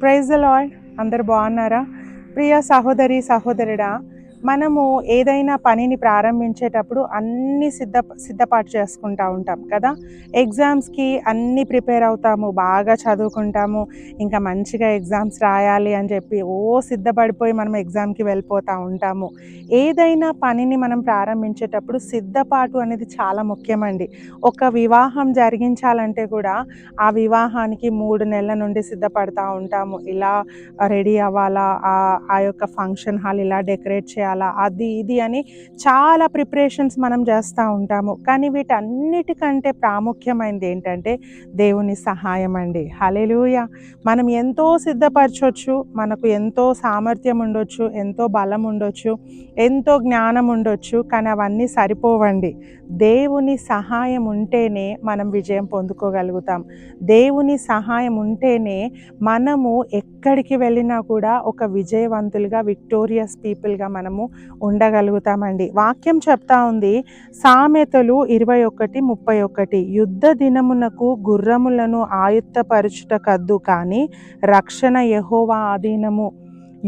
Praise the lord. అందరు బాగున్నారా? ప్రియ సహోదరి సహోదరుడా, మనము ఏదైనా పనిని ప్రారంభించేటప్పుడు అన్నీ సిద్ధపాటు చేసుకుంటూ ఉంటాం కదా. ఎగ్జామ్స్కి అన్నీ ప్రిపేర్ అవుతాము, బాగా చదువుకుంటాము, ఇంకా మంచిగా ఎగ్జామ్స్ రాయాలి అని చెప్పి సిద్ధపడిపోయి మనం ఎగ్జామ్కి వెళ్ళిపోతూ ఉంటాము. ఏదైనా పనిని మనం ప్రారంభించేటప్పుడు సిద్ధపాటు అనేది చాలా ముఖ్యమండి. ఒక వివాహం జరిగించాలంటే కూడా ఆ వివాహానికి 3 నెలల నుండి సిద్ధపడతా ఉంటాము. ఇలా రెడీ అవ్వాలా, ఆ యొక్క ఫంక్షన్ హాల్ ఇలా డెకరేట్ చేయాలా, అది ఇది అని చాలా ప్రిపరేషన్స్ మనం చేస్తూ ఉంటాము. కానీ వీటన్నిటికంటే ప్రాముఖ్యమైనది ఏంటంటే దేవుని సహాయం అండి. హల్లెలూయా. మనం ఎంతో సిద్ధపరచొచ్చు, మనకు ఎంతో సామర్థ్యం ఉండొచ్చు, ఎంతో బలం ఉండొచ్చు, ఎంతో జ్ఞానం ఉండొచ్చు, కానీ అవన్నీ సరిపోవండి. దేవుని సహాయం ఉంటేనే మనం విజయం పొందుకోగలుగుతాం. దేవుని సహాయం ఉంటేనే మనము ఎక్కడికి వెళ్ళినా కూడా ఒక విజయవంతులుగా, విక్టోరియస్ పీపుల్గా మనము ఉండగలుగుతామండి. వాక్యం చెప్తా ఉంది, సామెతలు 21:31, యుద్ధ దినమునకు గుర్రములను ఆయుత్తపరచుట కద్దు, కానీ రక్షణ యెహోవా ఆధీనము.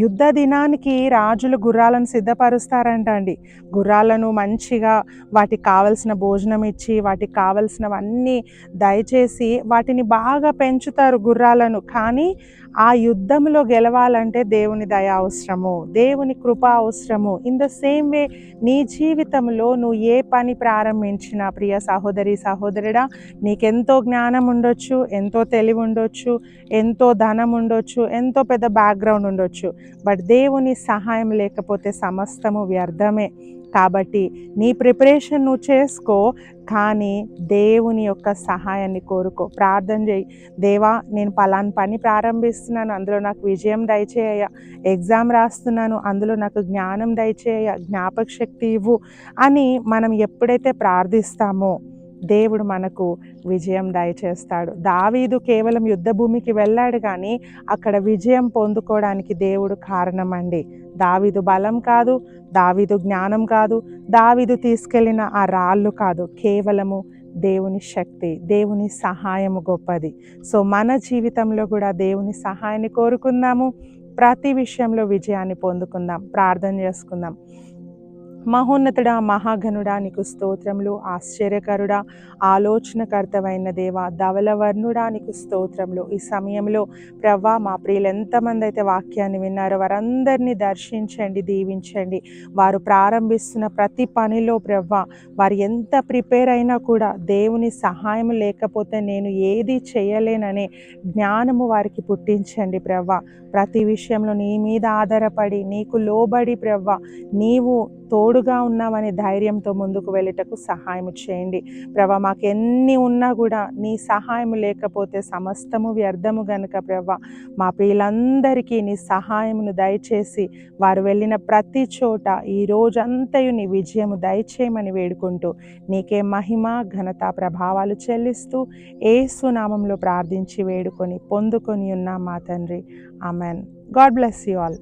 యుద్ధ దినానికి రాజులు గుర్రాలను సిద్ధపరుస్తారంట అండి. గుర్రాలను మంచిగా వాటికి కావలసిన భోజనం ఇచ్చి, వాటికి కావలసినవన్నీ దయచేసి వాటిని బాగా పెంచుతారు గుర్రాలను. కానీ ఆ యుద్ధంలో గెలవాలంటే దేవుని దయ అవసరము, దేవుని కృప అవసరము. ఇన్ ద సేమ్ వే నీ జీవితంలో నువ్వు ఏ పని ప్రారంభించినా ప్రియ సహోదరి సహోదరుడా, నీకెంతో జ్ఞానం ఉండొచ్చు, ఎంతో తెలివి ఉండొచ్చు, ఎంతో ధనం ఉండొచ్చు, ఎంతో పెద్ద బ్యాక్గ్రౌండ్ ఉండొచ్చు, బట్ దేవుని సహాయం లేకపోతే సమస్తము వ్యర్థమే. కాబట్టి నీ ప్రిపరేషన్ నువ్వు చేసుకో, కానీ దేవుని యొక్క సహాయాన్ని కోరుకో. ప్రార్థన చేయి, దేవా నేను పలానా పని ప్రారంభిస్తున్నాను, అందులో నాకు విజయం దయచేయ. ఎగ్జామ్ రాస్తున్నాను, అందులో నాకు జ్ఞానం దయచేయ, జ్ఞాపక శక్తి ఇవ్వు అని మనం ఎప్పుడైతే ప్రార్థిస్తామో దేవుడు మనకు విజయం దయచేస్తాడు. దావీదు కేవలం యుద్ధ భూమికి వెళ్ళాడు, కానీ అక్కడ విజయం పొందుకోవడానికి దేవుడు కారణం అండి. దావీదు బలం కాదు, దావీదు జ్ఞానం కాదు, దావీదు తీసుకెళ్ళిన ఆ రాళ్ళు కాదు, కేవలము దేవుని శక్తి, దేవుని సహాయము గొప్పది. సో మన జీవితంలో కూడా దేవుని సహాయాన్ని కోరుకుందాము, ప్రతి విషయంలో విజయాన్ని పొందుకుందాం. ప్రార్థన చేసుకుందాం. మహోన్నతుడా, మహాఘనుడా, నీకు స్తోత్రములు. ఆశ్చర్యకరుడా, ఆలోచనకర్తమైన దేవా, ధవలవర్ణుడా, నీకు స్తోత్రములు. ఈ సమయంలో ప్రవ్వా, మా ప్రియులు ఎంతమంది అయితే వాక్యాన్ని విన్నారో వారందరినీ దర్శించండి, దీవించండి. వారు ప్రారంభిస్తున్న ప్రతి పనిలో ప్రవ్వా, వారు ఎంత ప్రిపేర్ అయినా కూడా దేవుని సహాయం లేకపోతే నేను ఏది చేయలేననే జ్ఞానము వారికి పుట్టించండి ప్రవ్వా. ప్రతి విషయంలో నీ మీద ఆధారపడి, నీకు లోబడి ప్రవ్వా, నీవు తోడుగా ఉన్నామని ధైర్యంతో ముందుకు వెళ్ళటకు సహాయం చేయండి ప్రభా. మాకు ఎన్ని ఉన్నా కూడా నీ సహాయం లేకపోతే సమస్తము వ్యర్థము గనుక ప్రభా, మా ప్రియులందరికీ నీ సహాయమును దయచేసి వారు వెళ్ళిన ప్రతి చోట ఈ రోజంతయు నీ విజయము దయచేయమని వేడుకుంటూ నీకే మహిమ ఘనత ప్రభావాలు చెల్లిస్తూ యేసు నామములో ప్రార్థించి వేడుకొని పొందుకొని ఉన్నాం మా తండ్రి. Amen. God bless you all.